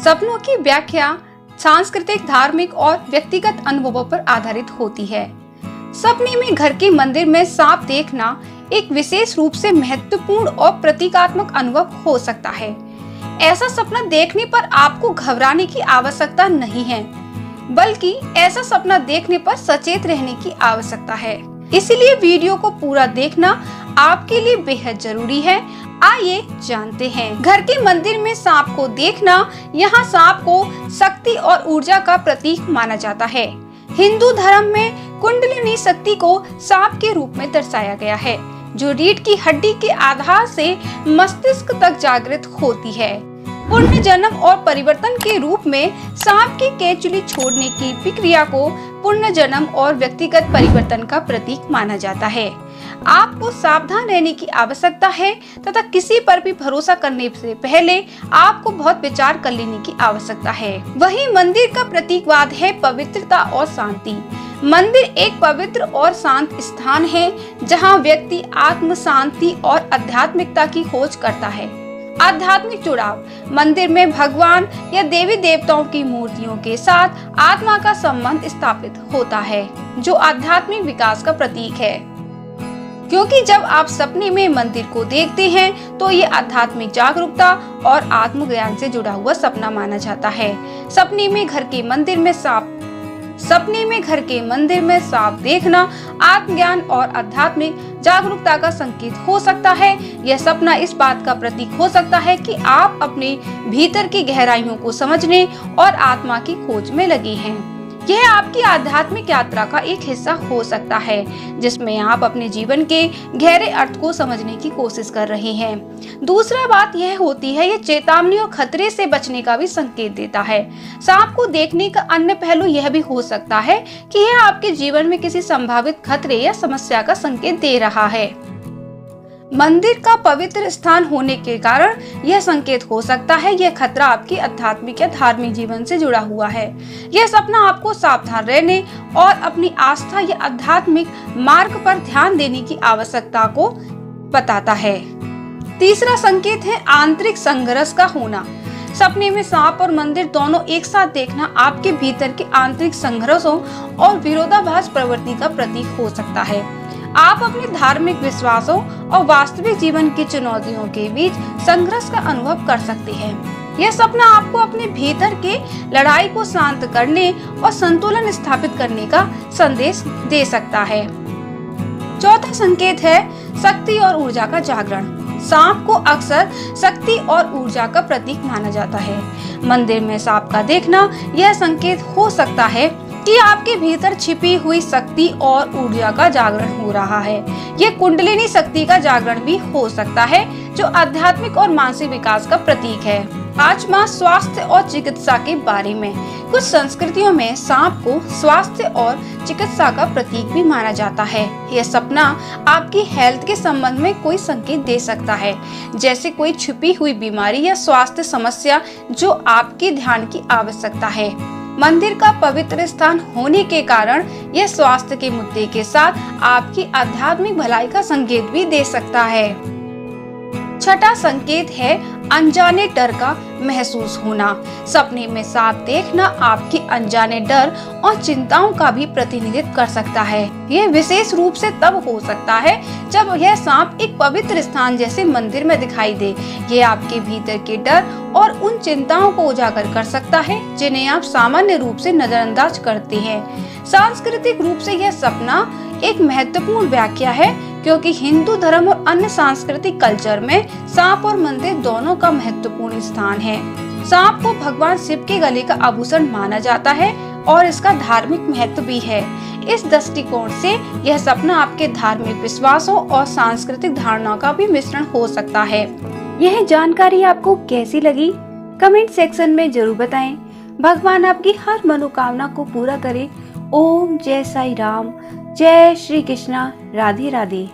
सपनों की व्याख्या सांस्कृतिक, धार्मिक और व्यक्तिगत अनुभवों पर आधारित होती है। सपने में घर के मंदिर में सांप देखना एक विशेष रूप से महत्वपूर्ण और प्रतीकात्मक अनुभव हो सकता है। ऐसा सपना देखने पर आपको घबराने की आवश्यकता नहीं है, बल्कि ऐसा सपना देखने पर सचेत रहने की आवश्यकता है। इसलिए वीडियो को पूरा देखना आपके लिए बेहद जरूरी है। आइए जानते हैं। घर के मंदिर में सांप को देखना। यहाँ सांप को शक्ति और ऊर्जा का प्रतीक माना जाता है। हिंदू धर्म में कुंडलिनी शक्ति को सांप के रूप में दर्शाया गया है, जो रीढ़ की हड्डी के आधार से मस्तिष्क तक जागृत होती है। पुण्य जन्म और परिवर्तन के रूप में सांप की केचुली छोड़ने की प्रक्रिया को पुण्य जन्म और व्यक्तिगत परिवर्तन का प्रतीक माना जाता है। आपको सावधान रहने की आवश्यकता है तथा किसी पर भी भरोसा करने से पहले आपको बहुत विचार कर लेने की आवश्यकता है। वहीं मंदिर का प्रतीकवाद है पवित्रता और शांति। मंदिर एक पवित्र और शांत स्थान है, जहां व्यक्ति आत्म शांति और आध्यात्मिकता की खोज करता है। आध्यात्मिक जुड़ाव। मंदिर में भगवान या देवी देवताओं की मूर्तियों के साथ आत्मा का संबंध स्थापित होता है, जो आध्यात्मिक विकास का प्रतीक है। क्योंकि जब आप सपने में मंदिर को देखते हैं तो ये आध्यात्मिक जागरूकता और आत्मज्ञान से जुड़ा हुआ सपना माना जाता है। सपने में घर के मंदिर में सांप देखना आत्मज्ञान और आध्यात्मिक जागरूकता का संकेत हो सकता है। यह सपना इस बात का प्रतीक हो सकता है कि आप अपने भीतर की गहराइयों को समझने और आत्मा की खोज में लगे हैं। यह आपकी आध्यात्मिक यात्रा का एक हिस्सा हो सकता है, जिसमें आप अपने जीवन के गहरे अर्थ को समझने की कोशिश कर रहे हैं। दूसरा बात यह होती है, यह चेतावनी और खतरे से बचने का भी संकेत देता है। सांप को देखने का अन्य पहलू यह भी हो सकता है कि यह आपके जीवन में किसी संभावित खतरे या समस्या का संकेत दे रहा है। मंदिर का पवित्र स्थान होने के कारण यह संकेत हो सकता है यह खतरा आपकी आध्यात्मिक या धार्मिक जीवन से जुड़ा हुआ है। यह सपना आपको सावधान रहने और अपनी आस्था या आध्यात्मिक मार्ग पर ध्यान देने की आवश्यकता को बताता है। तीसरा संकेत है आंतरिक संघर्ष का होना। सपने में सांप और मंदिर दोनों एक साथ देखना आपके भीतर के आंतरिक संघर्षों और विरोधाभास प्रवृत्ति का प्रतीक हो सकता है। आप अपने धार्मिक विश्वासों और वास्तविक जीवन की चुनौतियों के बीच संघर्ष का अनुभव कर सकते हैं। यह सपना आपको अपने भीतर के लड़ाई को शांत करने और संतुलन स्थापित करने का संदेश दे सकता है। चौथा संकेत है शक्ति और ऊर्जा का जागरण। सांप को अक्सर शक्ति और ऊर्जा का प्रतीक माना जाता है। मंदिर में सांप का देखना यह संकेत हो सकता है कि आपके भीतर छिपी हुई शक्ति और ऊर्जा का जागरण हो रहा है। यह कुंडलिनी शक्ति का जागरण भी हो सकता है, जो आध्यात्मिक और मानसिक विकास का प्रतीक है। पांचवा, स्वास्थ्य और चिकित्सा के बारे में। कुछ संस्कृतियों में सांप को स्वास्थ्य और चिकित्सा का प्रतीक भी माना जाता है। यह सपना आपकी हेल्थ के संबंध में कोई संकेत दे सकता है, जैसे कोई छुपी हुई बीमारी या स्वास्थ्य समस्या जो आपके ध्यान की आवश्यकता है। मंदिर का पवित्र स्थान होने के कारण यह स्वास्थ्य के मुद्दे के साथ आपकी आध्यात्मिक भलाई का संकेत भी दे सकता है। छठा संकेत है अनजाने डर का महसूस होना। सपने में सांप देखना आपके अनजाने डर और चिंताओं का भी प्रतिनिधित्व कर सकता है। यह विशेष रूप से तब हो सकता है जब यह सांप एक पवित्र स्थान जैसे मंदिर में दिखाई दे। यह आपके भीतर के डर और उन चिंताओं को उजागर कर सकता है जिन्हें आप सामान्य रूप से नजरअंदाज करते हैं। सांस्कृतिक रूप से यह सपना एक महत्वपूर्ण व्याख्या है, क्योंकि हिंदू धर्म और अन्य सांस्कृतिक कल्चर में सांप और मंदिर दोनों का महत्वपूर्ण स्थान है। सांप को भगवान शिव के गले का आभूषण माना जाता है और इसका धार्मिक महत्व भी है। इस दृष्टिकोण से यह सपना आपके धार्मिक विश्वासों और सांस्कृतिक धारणाओं का भी मिश्रण हो सकता है। यह जानकारी आपको कैसी लगी? कमेंट सेक्शन में जरूर बताएं। भगवान आपकी हर मनोकामना को पूरा करे। ओम जय साई राम, जय श्री कृष्णा, राधे राधे।